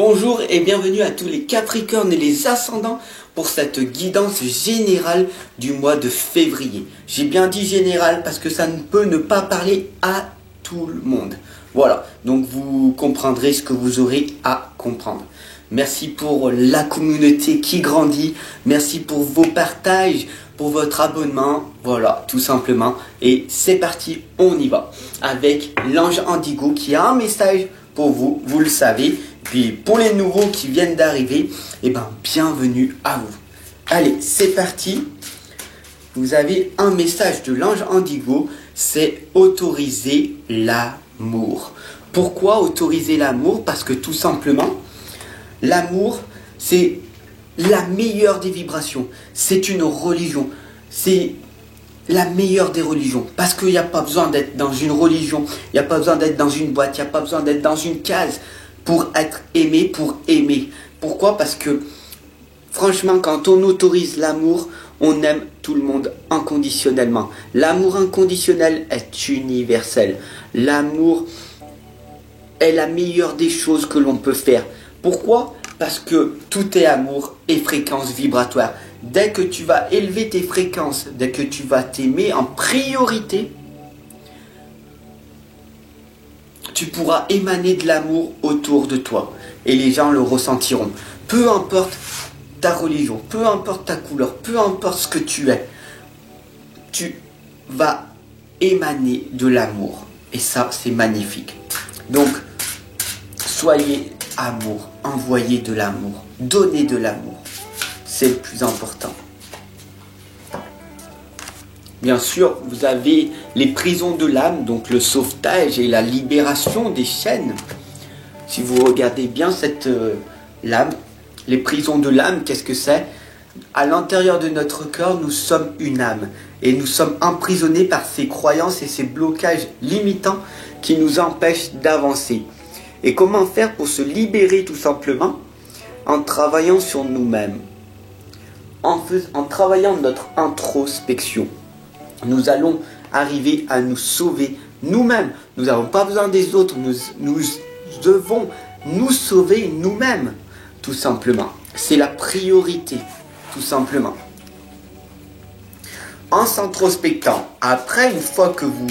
Bonjour et bienvenue à tous les Capricornes et les Ascendants pour cette guidance générale du mois de février. J'ai bien dit général parce que ça ne peut ne pas parler à tout le monde. Voilà, donc vous comprendrez ce que vous aurez à comprendre. Merci pour la communauté qui grandit, merci pour vos partages, pour votre abonnement, voilà, tout simplement. Et c'est parti, on y va, avec l'ange Indigo qui a un message pour vous, vous le savez. Puis pour les nouveaux qui viennent d'arriver, bienvenue à vous. Allez, c'est parti. Vous avez un message de l'ange Indigo, c'est autoriser l'amour. Pourquoi autoriser l'amour? Parce que tout simplement, l'amour, c'est la meilleure des vibrations. C'est une religion. C'est la meilleure des religions. Parce qu'il n'y a pas besoin d'être dans une religion. Il n'y a pas besoin d'être dans une boîte. Il n'y a pas besoin d'être dans une case pour être aimé, pour aimer. Pourquoi? Parce que franchement, quand on autorise l'amour, on aime tout le monde inconditionnellement. L'amour inconditionnel est universel. L'amour est la meilleure des choses que l'on peut faire. Pourquoi? Parce que tout est amour et fréquence vibratoire. Dès que tu vas élever tes fréquences, dès que tu vas t'aimer en priorité, tu pourras émaner de l'amour autour de toi. Et les gens le ressentiront. Peu importe ta religion, peu importe ta couleur, peu importe ce que tu es, tu vas émaner de l'amour. Et ça, c'est magnifique. Donc, soyez amour, envoyez de l'amour, donnez de l'amour. C'est le plus important. Bien sûr, vous avez les prisons de l'âme, donc le sauvetage et la libération des chaînes. Si vous regardez bien cette lame, les prisons de l'âme, qu'est-ce que c'est? À l'intérieur de notre corps, nous sommes une âme. Et nous sommes emprisonnés par ces croyances et ces blocages limitants qui nous empêchent d'avancer. Et comment faire pour se libérer tout simplement? En travaillant sur nous-mêmes. En travaillant notre introspection. Nous allons arriver à nous sauver nous-mêmes. Nous n'avons pas besoin des autres. Nous devons nous sauver nous-mêmes, tout simplement. C'est la priorité, tout simplement. En s'introspectant, après, une fois que vous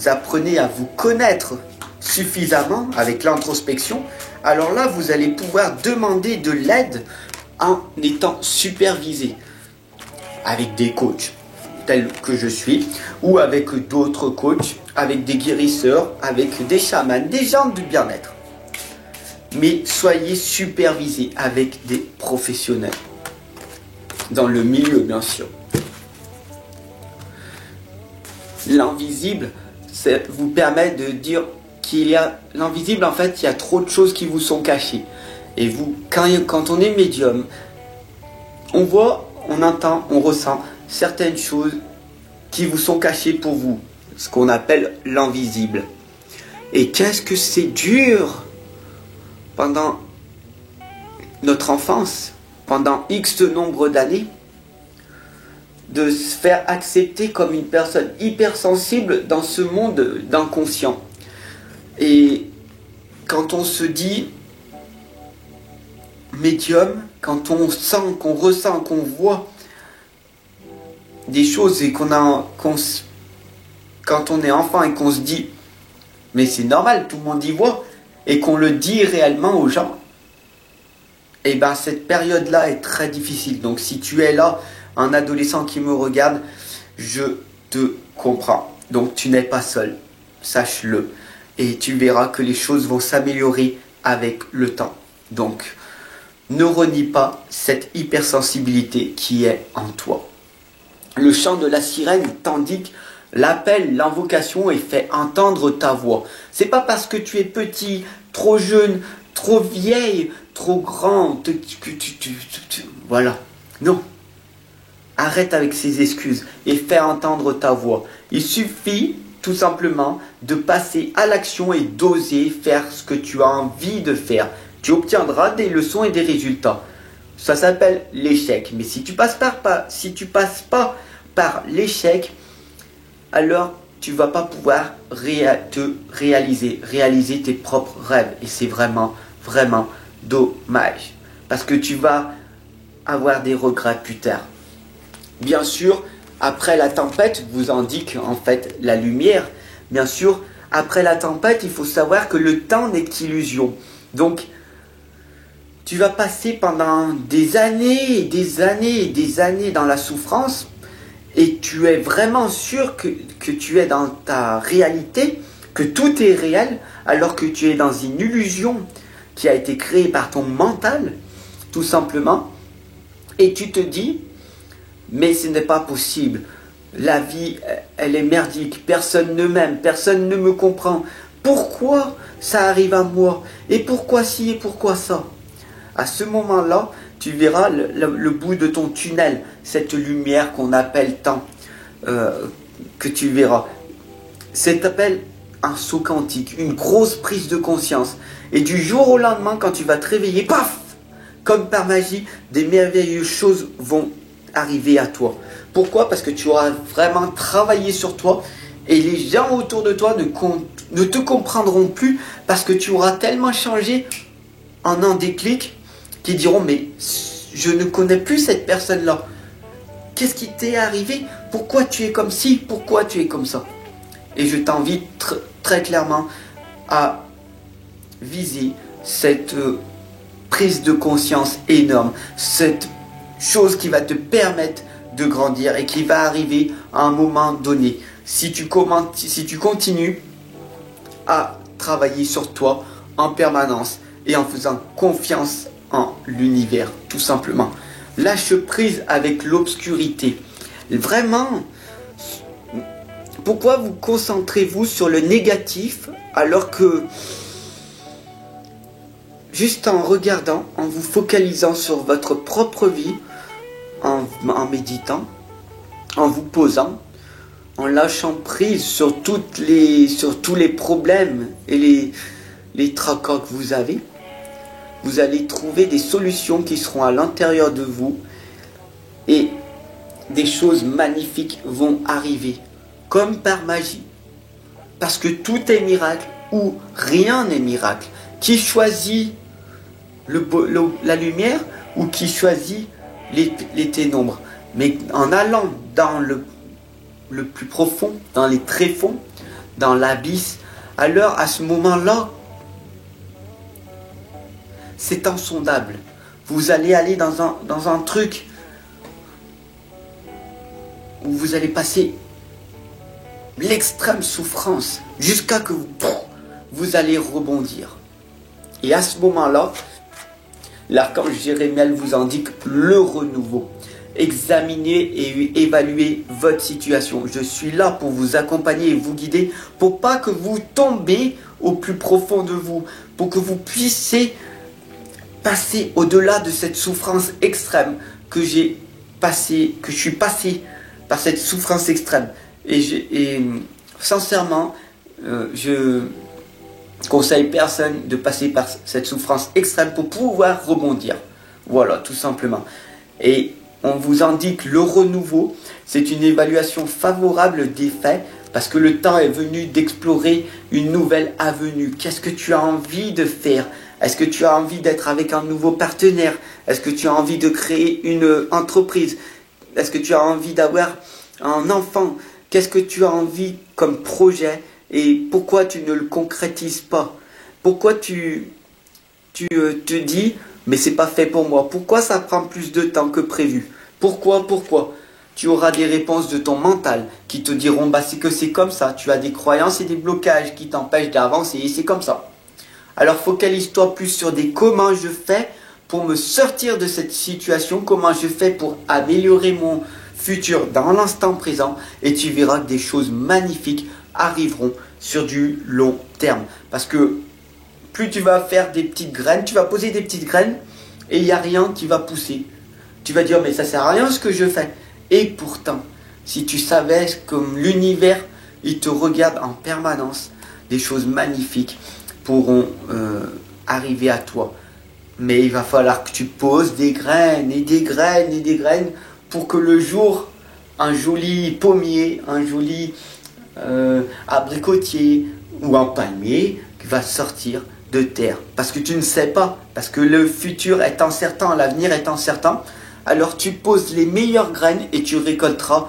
apprenez à vous connaître suffisamment avec l'introspection, alors là, vous allez pouvoir demander de l'aide en étant supervisé avec des coachs tel que je suis, ou avec d'autres coachs, avec des guérisseurs, avec des chamans, des gens du bien-être. Mais soyez supervisés avec des professionnels. Dans le milieu, bien sûr. L'invisible, ça vous permet de dire qu'il y a... L'invisible, en fait, il y a trop de choses qui vous sont cachées. Et vous, quand on est médium, on voit, on entend, on ressent certaines choses qui vous sont cachées pour vous, ce qu'on appelle l'invisible. Et qu'est-ce que c'est dur pendant notre enfance, pendant X nombre d'années, de se faire accepter comme une personne hypersensible dans ce monde d'inconscient. Et quand on se dit médium, quand on sent, qu'on ressent, qu'on voit des choses et quand on est enfant et qu'on se dit mais c'est normal, tout le monde y voit, et qu'on le dit réellement aux gens, et bien cette période-là est très difficile. Donc si tu es là, un adolescent qui me regarde, je te comprends. Donc tu n'es pas seul, sache-le. Et tu verras que les choses vont s'améliorer avec le temps. Donc ne renie pas cette hypersensibilité qui est en toi. Le chant de la sirène t'indique l'appel, l'invocation et fait entendre ta voix. C'est pas parce que tu es petit, trop jeune, trop vieille, trop grand, voilà. Non. Arrête avec ces excuses et fais entendre ta voix. Il suffit tout simplement de passer à l'action et d'oser faire ce que tu as envie de faire. Tu obtiendras des leçons et des résultats. Ça s'appelle l'échec. Mais si tu passes pas par l'échec, alors tu vas pas pouvoir réaliser tes propres rêves. Et c'est vraiment, vraiment dommage. Parce que tu vas avoir des regrets plus tard. Bien sûr, après la tempête, vous indique en fait la lumière. Bien sûr, après la tempête, il faut savoir que le temps n'est qu'illusion. Donc, tu vas passer pendant des années et des années et des années dans la souffrance et tu es vraiment sûr que tu es dans ta réalité, que tout est réel, alors que tu es dans une illusion qui a été créée par ton mental, tout simplement. Et tu te dis, mais ce n'est pas possible. La vie, elle est merdique. Personne ne m'aime, personne ne me comprend. Pourquoi ça arrive à moi? Et pourquoi ci et pourquoi ça? À ce moment-là, tu verras le bout de ton tunnel, cette lumière qu'on appelle temps, que tu verras. C'est appelé un saut quantique, une grosse prise de conscience. Et du jour au lendemain, quand tu vas te réveiller, paf! Comme par magie, des merveilleuses choses vont arriver à toi. Pourquoi? Parce que tu auras vraiment travaillé sur toi et les gens autour de toi ne te comprendront plus parce que tu auras tellement changé en un déclic qu'ils diront mais je ne connais plus cette personne-là. Qu'est-ce qui t'est arrivé? Pourquoi tu es comme ci? Pourquoi tu es comme ça? Et je t'invite très clairement à viser cette prise de conscience énorme, cette chose qui va te permettre de grandir et qui va arriver à un moment donné. Si tu continues à travailler sur toi en permanence et en faisant confiance en l'univers, tout simplement. Lâche prise avec l'obscurité. Vraiment, pourquoi vous concentrez-vous sur le négatif alors que juste en regardant, en vous focalisant sur votre propre vie, en méditant, en vous posant, en lâchant prise sur tous les problèmes et les tracas que vous avez, vous allez trouver des solutions qui seront à l'intérieur de vous et des choses magnifiques vont arriver, comme par magie. Parce que tout est miracle ou rien n'est miracle. Qui choisit la lumière ou qui choisit les ténèbres? Mais en allant dans le plus profond, dans les tréfonds, dans l'abysse, alors à ce moment-là, c'est insondable. Vous allez aller dans un truc où vous allez passer l'extrême souffrance jusqu'à que vous allez rebondir. Et à ce moment-là, l'archange Jérémiel vous indique le renouveau. Examinez et évaluez votre situation. Je suis là pour vous accompagner et vous guider pour pas que vous tombez au plus profond de vous, pour que vous puissiez passer au-delà de cette souffrance extrême que je suis passé par cette souffrance extrême. Et sincèrement, je conseille personne de passer par cette souffrance extrême pour pouvoir rebondir. Voilà, tout simplement. Et on vous indique le renouveau, c'est une évaluation favorable des faits parce que le temps est venu d'explorer une nouvelle avenue. Qu'est-ce que tu as envie de faire? Est-ce que tu as envie d'être avec un nouveau partenaire? Est-ce que tu as envie de créer une entreprise? Est-ce que tu as envie d'avoir un enfant? Qu'est-ce que tu as envie comme projet et pourquoi tu ne le concrétises pas? Pourquoi tu te dis mais c'est pas fait pour moi? Pourquoi ça prend plus de temps que prévu? Pourquoi? Tu auras des réponses de ton mental qui te diront bah c'est que c'est comme ça. Tu as des croyances et des blocages qui t'empêchent d'avancer et c'est comme ça. Alors focalise-toi plus sur des comment je fais pour me sortir de cette situation, comment je fais pour améliorer mon futur dans l'instant présent et tu verras que des choses magnifiques arriveront sur du long terme. Parce que plus tu vas faire des petites graines, tu vas poser des petites graines et il n'y a rien qui va pousser. Tu vas dire mais ça sert à rien ce que je fais. Et pourtant, si tu savais comme l'univers, il te regarde en permanence, des choses magnifiques pourront arriver à toi. Mais il va falloir que tu poses des graines et des graines et des graines pour que le jour, un joli pommier, un joli abricotier ou un palmier va sortir de terre. Parce que tu ne sais pas, Parce que le futur est incertain, l'avenir est incertain. Alors tu poses les meilleures graines et tu récolteras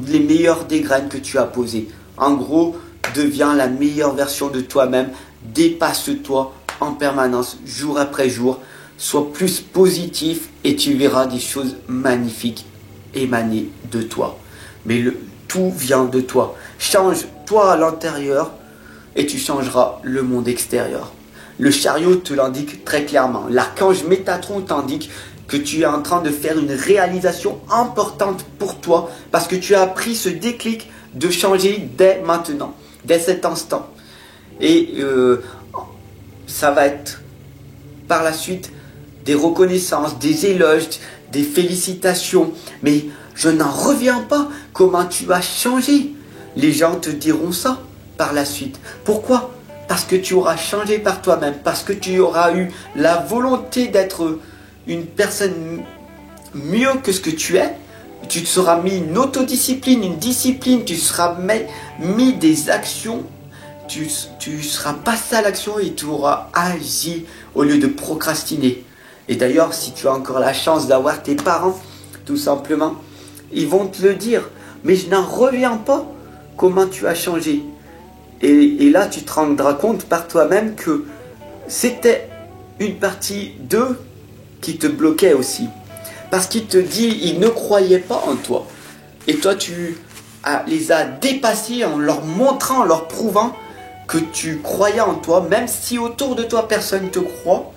les meilleures des graines que tu as posées. En gros, deviens la meilleure version de toi-même. Dépasse-toi en permanence, jour après jour. Sois plus positif et tu verras des choses magnifiques émaner de toi. Mais tout vient de toi. Change-toi à l'intérieur et tu changeras le monde extérieur. Le chariot te l'indique très clairement. L'archange Métatron t'indique que tu es en train de faire une réalisation importante pour toi parce que tu as pris ce déclic de changer dès maintenant, dès cet instant. Et ça va être par la suite des reconnaissances, des éloges, des félicitations. Mais je n'en reviens pas. Comment tu as changé? Les gens te diront ça par la suite. Pourquoi? Parce que tu auras changé par toi-même, parce que tu auras eu la volonté d'être une personne mieux que ce que tu es. Tu te seras mis une autodiscipline, une discipline, tu seras mis des actions, tu seras passé à l'action et tu auras agi au lieu de procrastiner. Et d'ailleurs, si tu as encore la chance d'avoir tes parents, tout simplement, ils vont te le dire. Mais je n'en reviens pas comment tu as changé. Et là, tu te rendras compte par toi-même que c'était une partie d'eux qui te bloquait aussi. Parce qu'il te dit, ils ne croyaient pas en toi. Et toi, tu les as dépassés en leur montrant, en leur prouvant que tu croyais en toi. Même si autour de toi, personne ne te croit,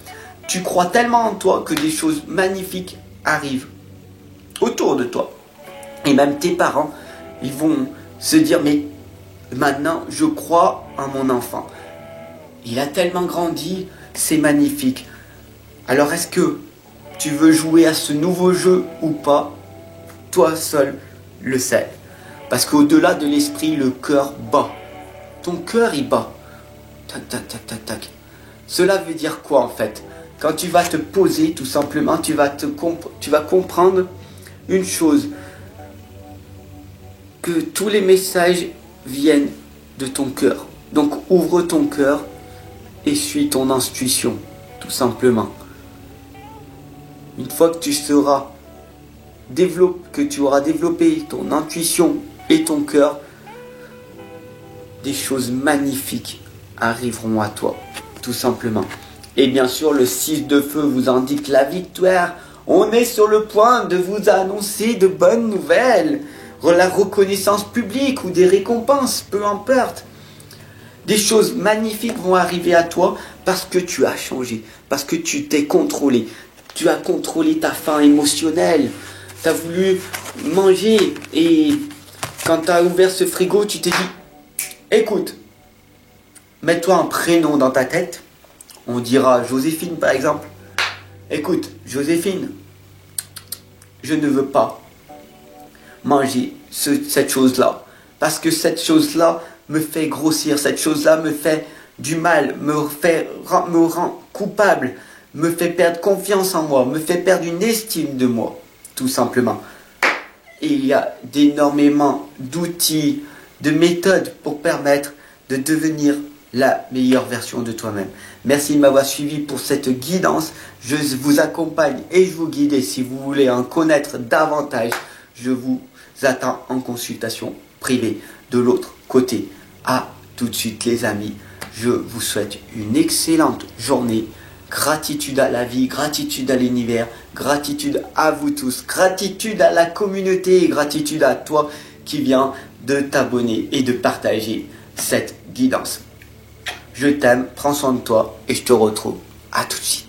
tu crois tellement en toi que des choses magnifiques arrivent autour de toi. Et même tes parents, ils vont se dire, mais maintenant, je crois en mon enfant. Il a tellement grandi, c'est magnifique. Alors, est-ce que tu veux jouer à ce nouveau jeu ou pas? Toi seul le sais. Parce qu'au-delà de l'esprit, le cœur bat. Ton cœur, il bat. Tac, tac, tac, tac, tac. Cela veut dire quoi en fait? Quand tu vas te poser, tout simplement, tu vas comprendre une chose. Que tous les messages viennent de ton cœur. Donc ouvre ton cœur et suis ton intuition, tout simplement. Une fois que tu auras développé ton intuition et ton cœur, des choses magnifiques arriveront à toi, tout simplement. Et bien sûr, le 6 de feu vous indique la victoire. On est sur le point de vous annoncer de bonnes nouvelles. La reconnaissance publique ou des récompenses, peu importe. Des choses magnifiques vont arriver à toi parce que tu as changé, parce que tu t'es contrôlé. Tu as contrôlé ta faim émotionnelle. Tu as voulu manger et quand tu as ouvert ce frigo, tu t'es dit, écoute, mets-toi un prénom dans ta tête. On dira Joséphine par exemple. Écoute, Joséphine, je ne veux pas manger cette chose-là. Parce que cette chose-là me fait grossir. Cette chose-là me fait du mal, me rend coupable, me fait perdre confiance en moi, me fait perdre une estime de moi, tout simplement. Et il y a énormément d'outils, de méthodes pour permettre de devenir la meilleure version de toi-même. Merci de m'avoir suivi pour cette guidance. Je vous accompagne et je vous guide. Et si vous voulez en connaître davantage, je vous attends en consultation privée de l'autre côté. À tout de suite les amis. Je vous souhaite une excellente journée. Gratitude à la vie, gratitude à l'univers, gratitude à vous tous, gratitude à la communauté et gratitude à toi qui viens de t'abonner et de partager cette guidance. Je t'aime, prends soin de toi et je te retrouve à tout de suite.